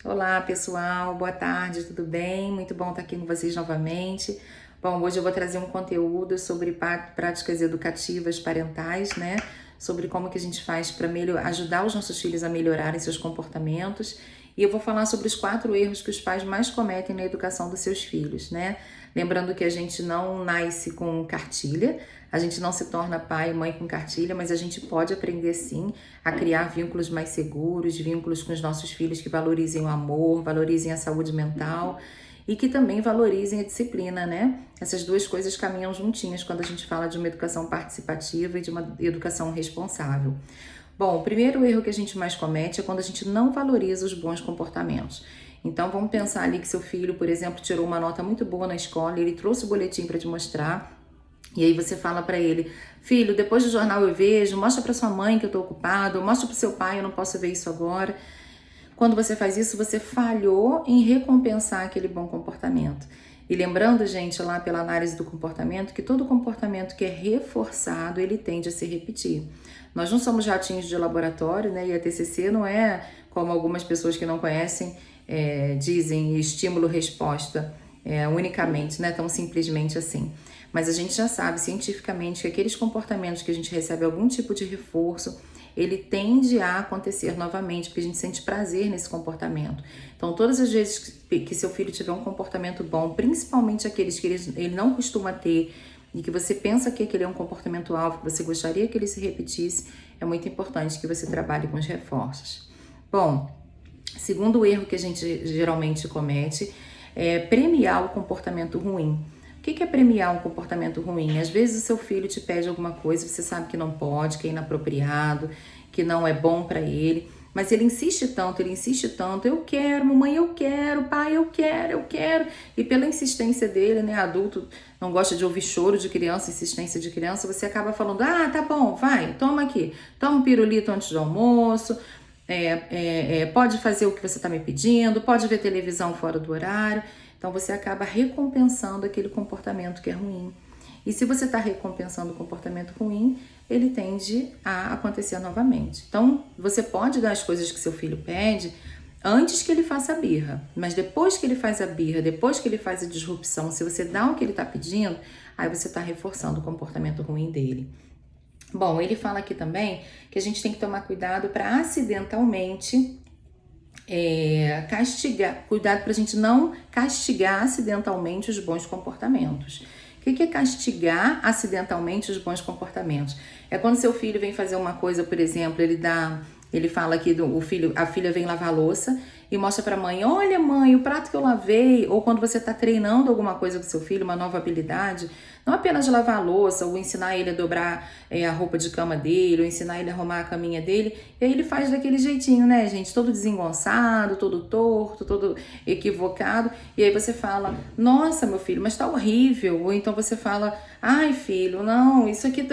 Olá, pessoal, boa tarde, tudo bem? Muito bom estar aqui com vocês novamente. Bom, hoje eu vou trazer um conteúdo sobre práticas educativas parentais, né? Sobre como que a gente faz para ajudar os nossos filhos a melhorarem seus comportamentos. E eu vou falar sobre os 4 erros que os pais mais cometem na educação dos seus filhos, né? Lembrando que a gente não nasce com cartilha, a gente não se torna pai e mãe com cartilha, mas a gente pode aprender sim a criar vínculos mais seguros, vínculos com os nossos filhos que valorizem o amor, valorizem a saúde mental e que também valorizem a disciplina, né? Essas duas coisas caminham juntinhas quando a gente fala de uma educação participativa e de uma educação responsável. Bom, o primeiro erro que a gente mais comete é quando a gente não valoriza os bons comportamentos. Então vamos pensar ali que seu filho, por exemplo, tirou uma nota muito boa na escola, ele trouxe o boletim para te mostrar. E aí você fala para ele: filho, depois do jornal eu vejo, mostra para sua mãe que eu tô ocupado, mostra para seu pai, eu não posso ver isso agora. Quando você faz isso, você falhou em recompensar aquele bom comportamento. E lembrando, gente, lá pela análise do comportamento, que todo comportamento que é reforçado, ele tende a se repetir. Nós não somos ratinhos de laboratório, né? E a TCC não é, como algumas pessoas que não conhecem dizem, estímulo-resposta unicamente, né? Tão simplesmente assim. Mas a gente já sabe cientificamente que aqueles comportamentos que a gente recebe algum tipo de reforço, ele tende a acontecer novamente, porque a gente sente prazer nesse comportamento. Então, todas as vezes que seu filho tiver um comportamento bom, principalmente aqueles que ele não costuma ter, e que você pensa que aquele é um comportamento alvo, que você gostaria que ele se repetisse, é muito importante que você trabalhe com os reforços. Bom, segundo erro que a gente geralmente comete é premiar o comportamento ruim. O que é premiar um comportamento ruim? Às vezes o seu filho te pede alguma coisa, você sabe que não pode, que é inapropriado, que não é bom para ele, mas ele insiste tanto, eu quero, mamãe, eu quero, pai, eu quero. E pela insistência dele, né, adulto não gosta de ouvir choro de criança, insistência de criança, você acaba falando: ah, tá bom, vai, toma aqui, toma um pirulito antes do almoço, pode fazer o que você está me pedindo, pode ver televisão fora do horário. Então você acaba recompensando aquele comportamento que é ruim. E se você está recompensando o comportamento ruim, ele tende a acontecer novamente. Então você pode dar as coisas que seu filho pede antes que ele faça a birra. Mas depois que ele faz a birra, depois que ele faz a disrupção, se você dá o que ele está pedindo, aí você está reforçando o comportamento ruim dele. Bom, ele fala aqui também que a gente tem que tomar cuidado para acidentalmente castigar, cuidado para a gente não castigar acidentalmente os bons comportamentos. O que é castigar acidentalmente os bons comportamentos? É quando seu filho vem fazer uma coisa, por exemplo, ele fala que a filha vem lavar a louça e mostra para a mãe: olha, mãe, o prato que eu lavei. Ou quando você está treinando alguma coisa com seu filho, uma nova habilidade, não apenas de lavar a louça, ou ensinar ele a dobrar a roupa de cama dele, ou ensinar ele a arrumar a caminha dele, e aí ele faz daquele jeitinho, né, gente? Todo desengonçado, todo torto, todo equivocado, e aí você fala: nossa, meu filho, mas tá horrível. Ou então você fala: ai, filho, não, isso aqui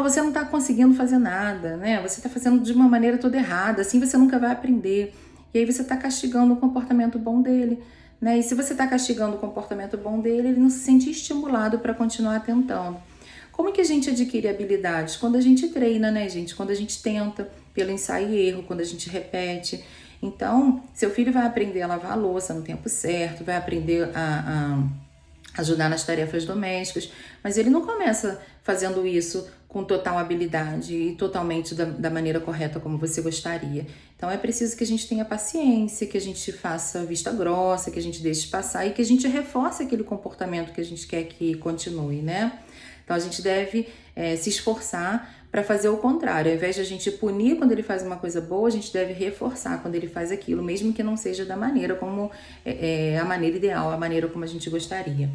você não tá conseguindo fazer nada, né? Você tá fazendo de uma maneira toda errada, assim você nunca vai aprender. E aí você tá castigando o comportamento bom dele, né? E se você está castigando o comportamento bom dele, ele não se sente estimulado para continuar tentando. Como é que a gente adquire habilidades? Quando a gente treina, né, gente? Quando a gente tenta, pelo ensaio e erro, quando a gente repete. Então, seu filho vai aprender a lavar a louça no tempo certo, vai aprender a ajudar nas tarefas domésticas, mas ele não começa fazendo isso com total habilidade e totalmente da maneira correta como você gostaria. Então é preciso que a gente tenha paciência, que a gente faça vista grossa, que a gente deixe passar e que a gente reforce aquele comportamento que a gente quer que continue, né? Então a gente deve se esforçar para fazer o contrário. Ao invés de a gente punir quando ele faz uma coisa boa, a gente deve reforçar quando ele faz aquilo, mesmo que não seja da maneira como a maneira ideal, a maneira como a gente gostaria.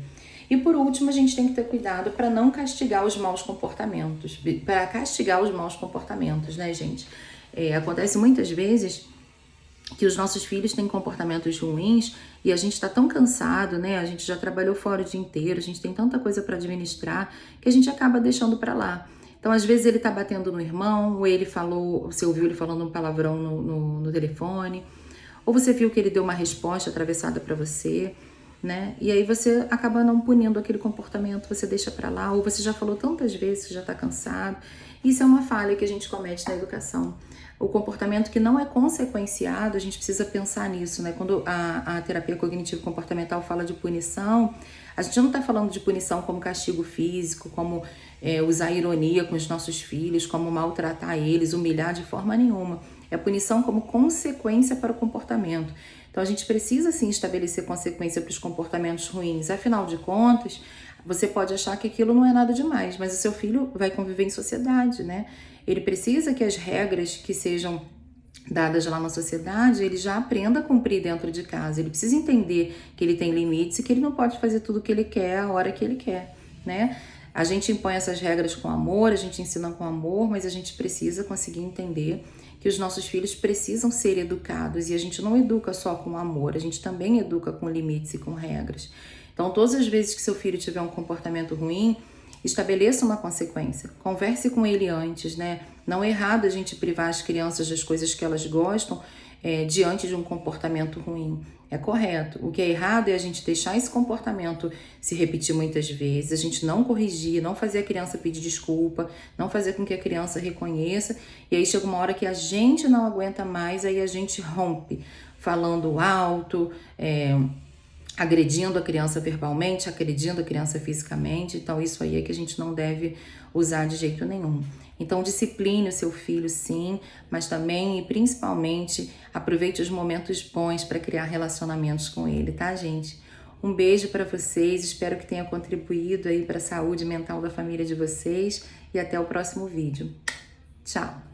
E por último, a gente tem que ter cuidado para não castigar os maus comportamentos, para castigar os maus comportamentos, né, gente? Acontece muitas vezes que os nossos filhos têm comportamentos ruins e a gente está tão cansado, né? A gente já trabalhou fora o dia inteiro, a gente tem tanta coisa para administrar que a gente acaba deixando para lá. Então, às vezes ele tá batendo no irmão, ou você ouviu ele falando um palavrão no telefone, ou você viu que ele deu uma resposta atravessada para você, né? E aí você acaba não punindo aquele comportamento, você deixa para lá, ou você já falou tantas vezes que já tá cansado. Isso é uma falha que a gente comete na educação. O comportamento que não é consequenciado, a gente precisa pensar nisso, né? Quando a terapia cognitivo-comportamental fala de punição, a gente não está falando de punição como castigo físico, como usar ironia com os nossos filhos, como maltratar eles, humilhar de forma nenhuma. É punição como consequência para o comportamento. Então a gente precisa sim estabelecer consequência para os comportamentos ruins. Afinal de contas, você pode achar que aquilo não é nada demais, mas o seu filho vai conviver em sociedade, né? Ele precisa que as regras que sejam dadas lá na sociedade, ele já aprenda a cumprir dentro de casa. Ele precisa entender que ele tem limites e que ele não pode fazer tudo o que ele quer a hora que ele quer, né? A gente impõe essas regras com amor, a gente ensina com amor, mas a gente precisa conseguir entender que os nossos filhos precisam ser educados, e a gente não educa só com amor, a gente também educa com limites e com regras. Então, todas as vezes que seu filho tiver um comportamento ruim, estabeleça uma consequência. Converse com ele antes, né? Não é errado a gente privar as crianças das coisas que elas gostam diante de um comportamento ruim. É correto. O que é errado é a gente deixar esse comportamento se repetir muitas vezes, a gente não corrigir, não fazer a criança pedir desculpa, não fazer com que a criança reconheça, e aí chega uma hora que a gente não aguenta mais, aí a gente rompe, falando alto, agredindo a criança verbalmente, agredindo a criança fisicamente. Então isso aí é que a gente não deve usar de jeito nenhum. Então discipline o seu filho sim, mas também e principalmente aproveite os momentos bons para criar relacionamentos com ele, tá, gente? Um beijo para vocês, espero que tenha contribuído aí para a saúde mental da família de vocês e até o próximo vídeo. Tchau!